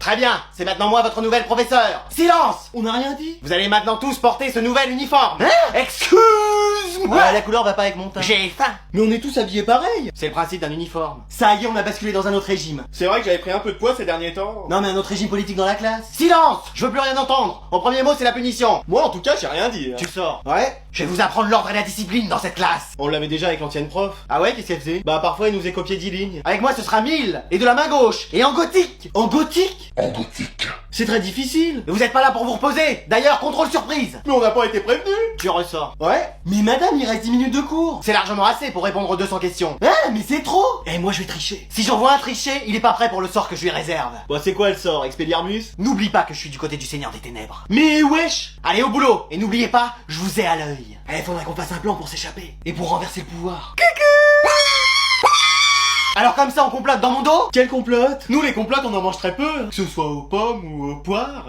Très bien, c'est maintenant moi votre nouvelle professeur. Silence! On n'a rien dit. Vous allez maintenant tous porter ce nouvel uniforme. Excuse-moi! La couleur va pas avec mon teint. J'ai faim. Mais on est tous habillés pareil. C'est le principe d'un uniforme. Ça y est, on a basculé dans un autre régime. C'est vrai que j'avais pris un peu de poids ces derniers temps. Non mais un autre régime politique dans la classe. Silence! Je veux plus rien entendre. Mon premier mot, c'est la punition. Moi en tout cas j'ai rien dit. Tu sors. Ouais. Je vais vous apprendre l'ordre et la discipline dans cette classe. On l'avait déjà avec l'ancienne prof. Ah ouais, qu'est-ce qu'elle faisait? Bah parfois il nous est copié 10 lignes. Avec moi, ce sera 1000 et de la main gauche et en gothique. En gothique? En gothique. C'est très difficile. Mais vous êtes pas là pour vous reposer. D'ailleurs, contrôle surprise. Mais on n'a pas été prévenus. Tu ressors. Ouais. Mais madame, il reste 10 minutes de cours. C'est largement assez pour répondre aux 200 questions. Ah, mais c'est trop. Eh, moi je vais tricher. Si j'en vois un tricher, il est pas prêt pour le sort que je lui réserve. Bah c'est quoi le sort? Expelliarmus? N'oublie pas que je suis du côté du Seigneur des Ténèbres. Mais wesh. Allez au boulot et n'oubliez pas, je vous ai à l'œil. Eh, faudrait qu'on fasse un plan pour s'échapper. Et pour renverser le pouvoir. Alors comme ça on complote dans mon dos? Quelle complote? Nous les complotes on en mange très peu. Que ce soit aux pommes ou aux poires.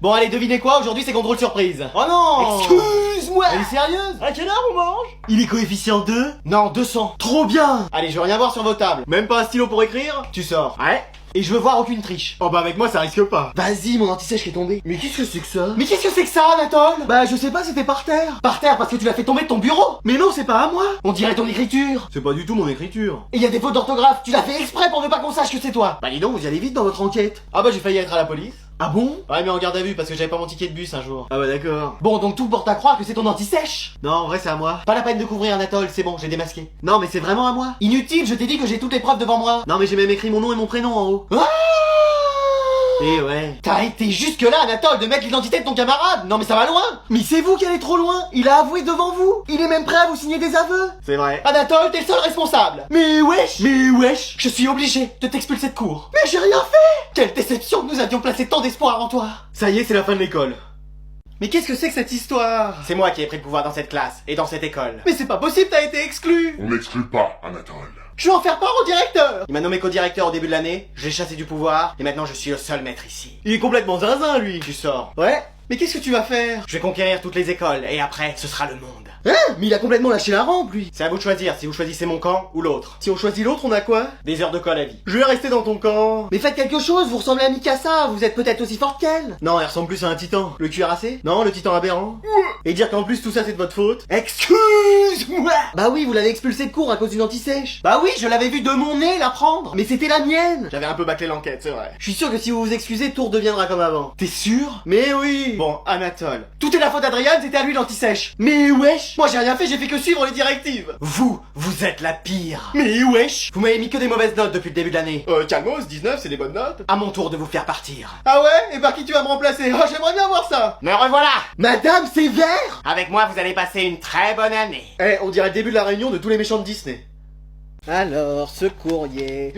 Bon allez, devinez quoi? Aujourd'hui c'est contrôle surprise. Oh non. Excuse-moi. Elle est sérieuse? À quelle heure on mange? Il est coefficient 2? Non, 200. Trop bien. Allez, je veux rien voir sur vos tables. Même pas un stylo pour écrire? Tu sors. Ouais. Et je veux voir aucune triche. Oh bah avec moi ça risque pas. Vas-y, mon anti-sèche qui est tombé. Mais qu'est-ce que c'est que ça? Mais qu'est-ce que c'est que ça, Anatole? Bah je sais pas, c'était par terre. Par terre parce que tu l'as fait tomber de ton bureau. Mais non, c'est pas à moi. On dirait ton écriture. C'est pas du tout mon écriture. Et il y a des fautes d'orthographe. Tu l'as fait exprès pour ne pas qu'on sache que c'est toi. Bah dis donc, vous y allez vite dans votre enquête. Ah bah j'ai failli être à la police. Ah bon? Ouais mais en garde à vue parce que j'avais pas mon ticket de bus un jour. Ah bah d'accord. Bon, donc tout porte à croire que c'est ton anti-sèche. Non, en vrai c'est à moi. Pas la peine de couvrir, Anatole, c'est bon, j'ai démasqué. Non mais c'est vraiment à moi. Inutile, je t'ai dit que j'ai toutes les preuves devant moi. Non mais j'ai même écrit mon nom et mon prénom en haut. Ah, Et ouais. t'as été jusque là, Anatole, de mettre l'identité de ton camarade. Non mais ça va loin. Mais c'est vous qui allez trop loin. Il a avoué devant vous. Il est même prêt à vous signer des aveux. C'est vrai. Anatole, t'es le seul responsable. Mais wesh. Mais wesh. Je suis obligé de t'expulser de cours. Mais j'ai rien fait. Quelle déception que nous avions placé tant d'espoir en toi. Ça y est c'est la fin de l'école. Mais qu'est-ce que c'est que cette histoire? C'est moi qui ai pris le pouvoir dans cette classe et dans cette école. Mais c'est pas possible, t'as été exclu. On n'exclut pas, Anatole. Je vais en faire part au directeur. Il m'a nommé co-directeur au début de l'année, je l'ai chassé du pouvoir, et maintenant je suis le seul maître ici. Il est complètement zinzin lui. Tu sors. Ouais. Mais qu'est-ce que tu vas faire? Je vais conquérir toutes les écoles, et après, ce sera le monde. Hein? Mais il a complètement lâché la rampe lui. C'est à vous de choisir si vous choisissez mon camp ou l'autre. Si on choisit l'autre, on a quoi? Des heures de colle à vie. Je vais rester dans ton camp. Mais faites quelque chose, vous ressemblez à Mikasa, vous êtes peut-être aussi forte qu'elle. Non elle ressemble plus à un titan. Le cuirassé? Non le titan aberrant. Et dire qu'en plus tout ça c'est de votre faute. Excuse-moi. Bah oui, vous l'avez expulsé de cours à cause d'une anti-sèche. Bah oui, je l'avais vu de mon nez la prendre. Mais c'était la mienne. J'avais un peu bâclé l'enquête c'est vrai. Je suis sûr que si vous vous excusez, tout redeviendra comme avant. T'es sûr? Mais oui. Bon Anatole. Tout est la faute d'Adrian, c'était à lui l'anti-sèche. Mais wesh. Moi j'ai rien fait, j'ai fait que suivre les directives. Vous êtes la pire. Mais wesh. Vous m'avez mis que des mauvaises notes depuis le début de l'année. Calmos, 19 c'est des bonnes notes. À mon tour de vous faire partir. Ah ouais? Et par qui tu vas me remplacer? Oh j'aimerais bien voir ça. Me revoilà. Madame, c'est vert. Avec moi, vous allez passer une très bonne année. Eh on dirait le début de la réunion de tous les méchants de Disney. Alors, ce courrier...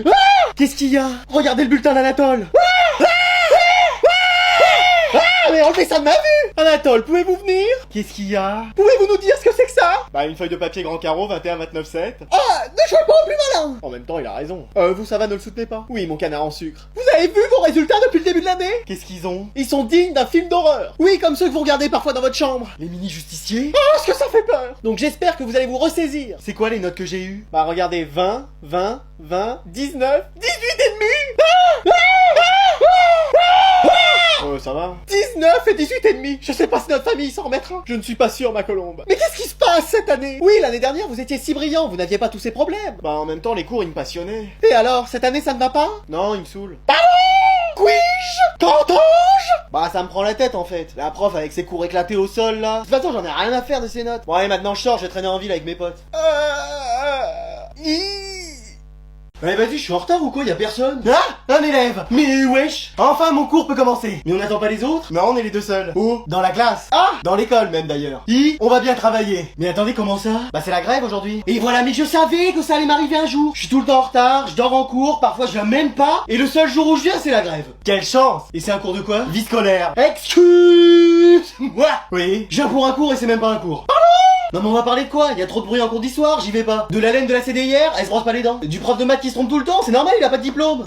Qu'est-ce qu'il y a? Regardez le bulletin d'Anatole. Mais enlevez ça de ma vue. Anatole, pouvez-vous venir? Qu'est-ce qu'il y a? Pouvez-vous nous dire ce que c'est que ça? Bah une feuille de papier grand carreau 21-29-7. Ah, ne jouez pas au plus malin. En même temps il a raison. Vous ça va, ne le soutenez pas? Oui mon canard en sucre. Vous avez vu vos résultats depuis le début de l'année? Qu'est-ce qu'ils ont? Ils sont dignes d'un film d'horreur. Oui, comme ceux que vous regardez parfois dans votre chambre. Les mini-justiciers? Oh, ce que ça fait peur. Donc j'espère que vous allez vous ressaisir. C'est quoi les notes que j'ai eues? Bah regardez 20, 19, 18 et demi. Ça va? 19 et 18 et demi. Je sais pas si notre famille s'en remettra. Je ne suis pas sûr ma colombe. Mais qu'est-ce qui se passe cette année? Oui, l'année dernière vous étiez si brillant, vous n'aviez pas tous ces problèmes. Bah en même temps les cours ils me passionnaient. Et alors, cette année ça ne va pas? Non, il me saoule. Couige? Qu'entends-je? Bah ça me prend la tête en fait. La prof avec ses cours éclatés au sol là. De toute façon j'en ai rien à faire de ces notes. Bon allez maintenant je sors, je vais traîner en ville avec mes potes. Allez vas-y, je suis en retard ou quoi? Y'a personne? Ah, un élève. Mais wesh. Enfin, mon cours peut commencer. Mais on n'attend pas les autres? Non on est les deux seuls. Où? Dans la classe. Ah. Dans l'école même d'ailleurs. On va bien travailler. Mais attendez, comment ça? Bah c'est la grève aujourd'hui. Et voilà, mais je savais que ça allait m'arriver un jour. Je suis tout le temps en retard, je dors en cours, parfois je viens même pas, et le seul jour où je viens, c'est la grève. Quelle chance. Et c'est un cours de quoi? Vie scolaire. Excuse-moi. Oui. Je viens pour un cours et c'est même pas un cours. Non mais on va parler de quoi? Il y a trop de bruit en cours d'histoire, j'y vais pas. De la laine de la CD hier, elle se brosse pas les dents. Du prof de maths qui se trompe tout le temps, c'est normal, il a pas de diplôme.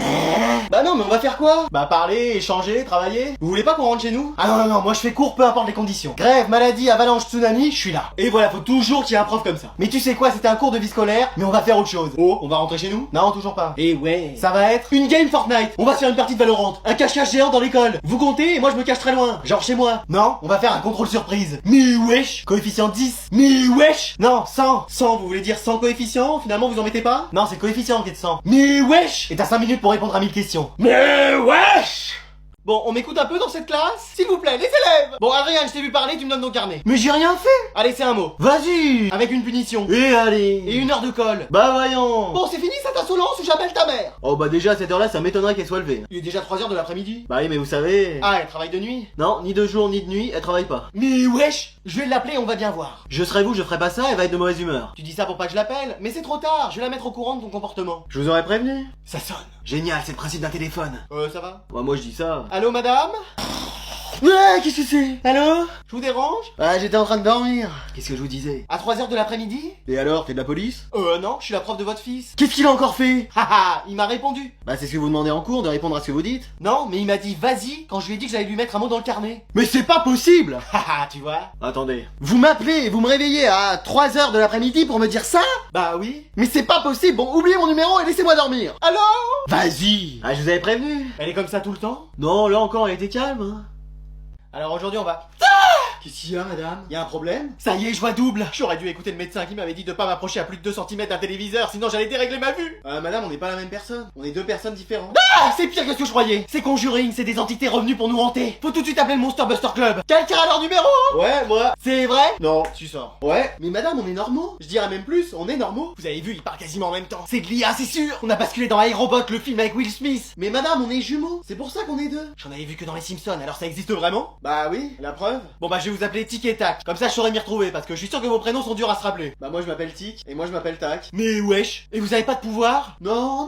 Bah non mais on va faire quoi? Bah parler, échanger, travailler. Vous voulez pas qu'on rentre chez nous? Ah non, moi je fais cours peu importe les conditions. Grève, maladie, avalanche, tsunami, je suis là. Et voilà, faut toujours qu'il y ait un prof comme ça. Mais tu sais quoi, c'était un cours de vie scolaire, mais on va faire autre chose. Oh, on va rentrer chez nous? Non, toujours pas. Et ouais. Ça va être une game Fortnite. On va se faire une partie de Valorant. Un cache-cache géant dans l'école. Vous comptez et moi je me cache très loin. Genre chez moi. Non, on va faire un contrôle surprise. Mais wesh. Coefficient 10. Mais wesh. Non, 100. 100, vous voulez dire 100 coefficients? Finalement vous en mettez pas? Non, c'est coefficient qui est de 100. Mais wesh. Et t'as 5 minutes pour répondre à 1000 questions. Mais wesh. Bon, on m'écoute un peu dans cette classe? S'il vous plaît, les élèves! Bon, Adrien, je t'ai vu parler, tu me donnes ton carnet. Mais j'ai rien fait! Allez, c'est un mot. Vas-y! Avec une punition. Et allez! Et 1 heure de colle. Bah voyons! Bon, c'est fini cette insolence ou j'appelle ta mère? Oh bah déjà, à cette heure-là, ça m'étonnerait qu'elle soit levée. Il est déjà 3h de l'après-midi. Bah oui, mais vous savez... Ah, elle travaille de nuit? Non, ni de jour, ni de nuit, elle travaille pas. Mais wesh! Je vais l'appeler, on va bien voir. Je serai vous, je ferai pas ça, elle va être de mauvaise humeur. Tu dis ça pour pas que je l'appelle? Mais c'est trop tard, je vais la mettre au courant de ton comportement. Je vous aurais prévenu? Ça sonne. Génial, c'est le principe d'un téléphone. Ça va? Bah moi je dis ça. Allô madame? Ouais, qu'est-ce que c'est? Allô? Je vous dérange? Ah, j'étais en train de dormir. Qu'est-ce que je vous disais? À 3h de l'après-midi? Et alors, t'es de la police? Non, je suis la prof de votre fils. Qu'est-ce qu'il a encore fait? Haha, il m'a répondu. Bah c'est ce que vous demandez en cours, de répondre à ce que vous dites? Non, mais il m'a dit vas-y quand je lui ai dit que j'allais lui mettre un mot dans le carnet. Mais c'est pas possible! Haha, tu vois? Attendez. Vous m'appelez et vous me réveillez à 3h de l'après-midi pour me dire ça? Bah oui. Mais c'est pas possible, bon, oubliez mon numéro et laissez-moi dormir. Allô? Vas-y. Ah, je vous avais prévenu. Elle est comme ça tout le temps? Non, là encore, elle était calme, hein. Alors aujourd'hui on va... Qu'est-ce qu'il y a madame? Y a un problème? Ça y est, je vois double. J'aurais dû écouter le médecin qui m'avait dit de pas m'approcher à plus de 2 cm d'un téléviseur, sinon j'allais dérégler ma vue. Madame, on n'est pas la même personne. On est 2 personnes différentes. Ah, c'est pire que ce que je croyais. C'est Conjuring, c'est des entités revenues pour nous hanter. Faut tout de suite appeler le Monster Buster Club. Quelqu'un a leur numéro? Ouais, moi. C'est vrai? Non, tu sors. Ouais. Mais madame, on est normaux. Je dirais même plus, on est normaux. Vous avez vu, ils parlent quasiment en même temps. C'est de l'IA, c'est sûr. On a basculé dans iRobot, le film avec Will Smith. Mais madame, on est jumeaux. C'est pour ça qu'on est 2. J'en avais vu que dans les Simpsons, alors ça existe vraiment? Bah oui, la preuve. Bon bah je vais vous appeler Tic et Tac. Comme ça je saurais m'y retrouver parce que je suis sûr que vos prénoms sont durs à se rappeler. Bah moi je m'appelle Tic et moi je m'appelle Tac. Mais wesh. Et vous avez pas de pouvoir? Non, non, non.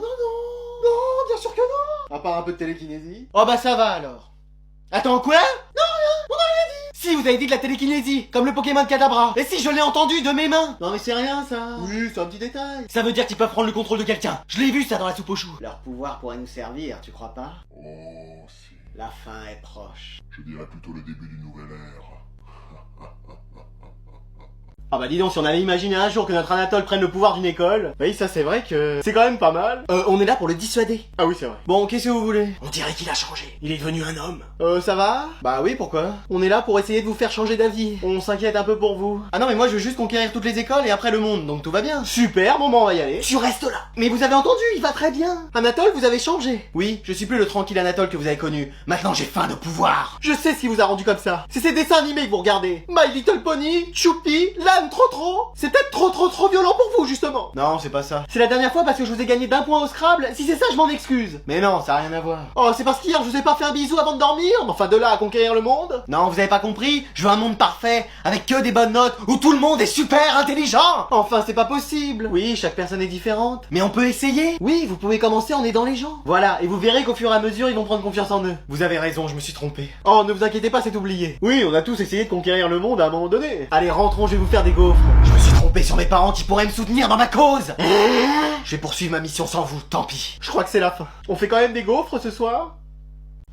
Non, bien sûr que non. À part un peu de télékinésie. Oh bah ça va alors. Attends, quoi? Non, rien, on a rien dit. Si, vous avez dit de la télékinésie, comme le Pokémon Kadabra. Et si, je l'ai entendu de mes mains. Non mais c'est rien ça. Oui, c'est un petit détail. Ça veut dire qu'ils peuvent prendre le contrôle de quelqu'un. Je l'ai vu ça dans la soupe aux choux. Leur pouvoir pourrait nous servir, tu crois pas? Oh, si. La fin est proche. Je dirais plutôt le début d'une nouvelle ère. Ah bah dis donc, si on avait imaginé un jour que notre Anatole prenne le pouvoir d'une école... Oui, ça c'est vrai que... C'est quand même pas mal. On est là pour le dissuader. Ah oui, c'est vrai. Bon, qu'est-ce que vous voulez? On dirait qu'il a changé. Il est devenu un homme. Ça va? Bah oui, pourquoi? On est là pour essayer de vous faire changer d'avis. On s'inquiète un peu pour vous. Ah non, mais moi je veux juste conquérir toutes les écoles et après le monde, donc tout va bien. Super, bon bah on va y aller. Tu restes là. Mais vous avez entendu, il va très bien. Anatole, vous avez changé. Oui, je suis plus le tranquille Anatole que vous avez connu. Maintenant j'ai faim de pouvoir. Je sais ce qui vous a rendu comme ça. C'est ces dessins animés que vous regardez. My Little Pony, Choupi, L'âne trop. C'est peut-être trop violent pour vous, justement. Non, c'est pas ça. C'est la dernière fois parce que je vous ai gagné d'1 point au Scrabble. Si c'est ça, je m'en excuse. Mais non, ça a rien à voir. Oh, c'est parce qu'hier, je vous ai pas fait un bisou avant de dormir. Enfin, de là à conquérir le monde. Non, vous avez pas compris. Je veux un monde parfait, avec que des bonnes notes, où tout le monde est super intelligent. Enfin, c'est pas possible. Oui, chaque personne est différente. Mais on peut essayer. Oui, vous pouvez commencer en aidant les gens. Voilà, et vous verrez qu'au fur et à mesure, ils vont prendre confiance en eux. Vous avez raison, je me suis trompé. Oh, ne vous inquiétez pas, c'est oublié. Oui, on a tous essayé de conquérir le monde à un moment donné. Allez, rentrons, je vais vous faire des gaufres. Je me suis trompé sur mes parents qui pourraient me soutenir dans ma cause. Je vais poursuivre ma mission sans vous, tant pis. Je crois que c'est la fin. On fait quand même des gaufres ce soir?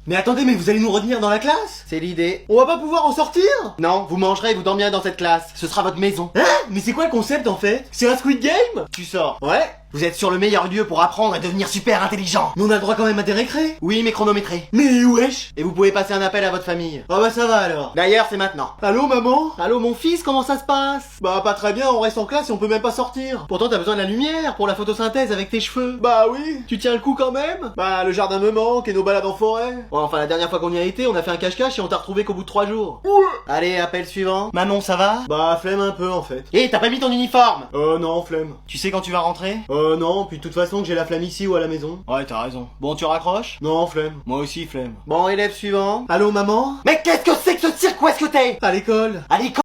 Mais attendez, mais vous allez nous retenir dans la classe? C'est l'idée. On va pas pouvoir en sortir? Non, vous mangerez et vous dormirez dans cette classe. Ce sera votre maison. Hein? Mais c'est quoi le concept en fait? C'est un Squid Game? Tu sors. Ouais. Vous êtes sur le meilleur lieu pour apprendre et devenir super intelligent. Mais on a le droit quand même à des récrés? Oui, mais chronométrés. Mais wesh! Et vous pouvez passer un appel à votre famille. Ah bah ça va alors. D'ailleurs, c'est maintenant. Allô maman? Allô mon fils, comment ça se passe? Bah pas très bien, on reste en classe et on peut même pas sortir. Pourtant t'as besoin de la lumière pour la photosynthèse avec tes cheveux. Bah oui, tu tiens le coup quand même? Bah le jardin me manque et nos balades en forêt. Bon, enfin la dernière fois qu'on y a été, on a fait un cache-cache et on t'a retrouvé qu'au bout de 3 jours. Ouais. Allez, appel suivant. Manon, ça va? Bah flemme un peu en fait. Et t'as pas mis ton uniforme? Non, flemme. Tu sais quand tu vas rentrer? Non, puis de toute façon que j'ai la flemme ici ou à la maison. Ouais, t'as raison. Bon, tu raccroches? Non, flemme. Moi aussi, flemme. Bon, élève suivant. Allô, maman? Mais qu'est-ce que c'est que ce cirque? Où est-ce que t'es? À l'école. À l'école?